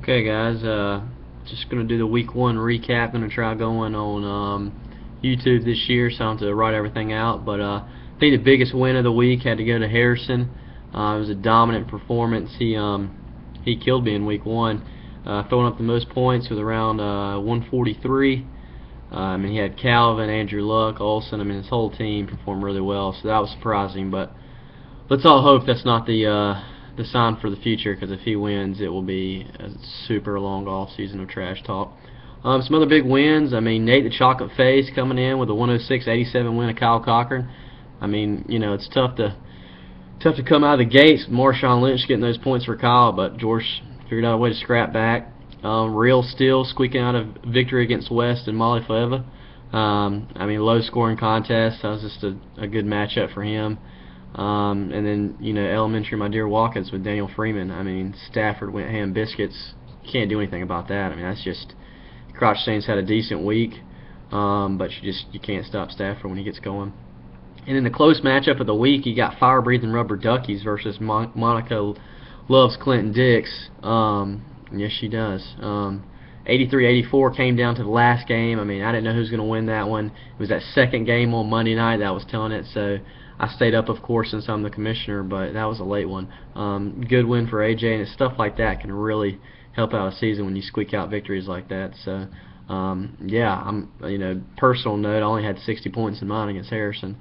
Okay, guys, just gonna do the week one recap. Gonna try going on YouTube this year, so I don't have to write everything out. But I think the biggest win of the week had to go to Harrison. It was a dominant performance. He killed me in week one, throwing up the most points with around 143. And he had Calvin, Andrew Luck, Olsen. I mean, his whole team performed really well, so that was surprising. But let's all hope that's not the sign for the future, because if he wins, it will be a super long off season of trash talk. Some other big wins. I mean, Nate the Chocolate Face coming in with a 106-87 win of Kyle Cochran. I mean, it's tough to come out of the gates. Marshawn Lynch getting those points for Kyle, but George figured out a way to scrap back. Real Steel squeaking out a victory against West and Molly Forever. I mean, low scoring contest. That was just a good matchup for him. And then, Elementary, my dear Watkins with Daniel Freeman. I mean, Stafford went ham biscuits. You can't do anything about that. I mean, that's just, Crotch Saints had a decent week, but you can't stop Stafford when he gets going. And in the close matchup of the week, you got Fire Breathing Rubber Duckies versus Monica Loves Clinton Dix. Yes, she does. 83-84 came down to the last game. I mean, I didn't know who was going to win that one. It was that second game on Monday night that was telling it, so I stayed up, of course, since I'm the commissioner, but that was a late one. Good win for AJ, and it's stuff like that can really help out a season when you squeak out victories like that. So, yeah, personal note, I only had 60 points in mine against Harrison.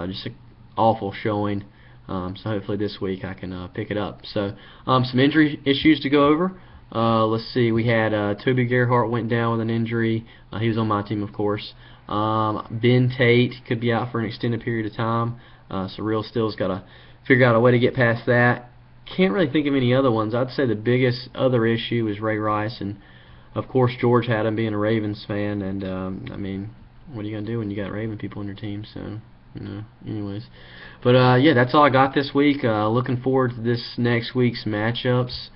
Just an awful showing. So hopefully this week I can pick it up. So, some injury issues to go over. Let's see, we had Toby Gerhart went down with an injury. He was on my team, of course. Ben Tate could be out for an extended period of time. So Real Steel's got to figure out a way to get past that. Can't really think of any other ones. I'd say the biggest other issue is Ray Rice, and of course George had him being a Ravens fan. And I mean, what are you gonna do when you got Raven people on your team? So, anyways. But yeah, that's all I got this week. Looking forward to this next week's matchups.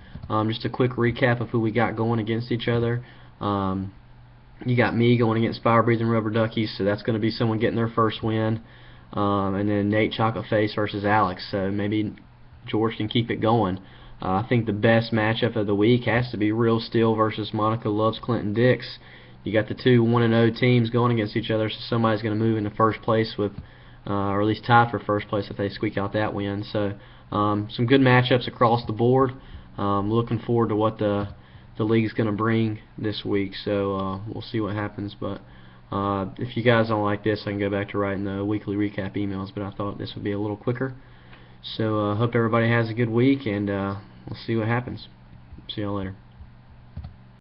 Just a quick recap of who we got going against each other. You got me going against Fire Breathing Rubber Duckies, so that's going to be someone getting their first win. And then Nate Chocolate Face versus Alex, so maybe George can keep it going. I think the best matchup of the week has to be Real Steel versus Monica Loves Clinton Dix. You got the two 1-0 teams going against each other, so somebody's going to move into first place with, or at least tied for first place if they squeak out that win. So some good matchups across the board. Looking forward to what the league's going to bring this week, so we'll see what happens. But if you guys don't like this, I can go back to writing the weekly recap emails, but I thought this would be a little quicker. So hope everybody has a good week, and we'll see what happens. See y'all later.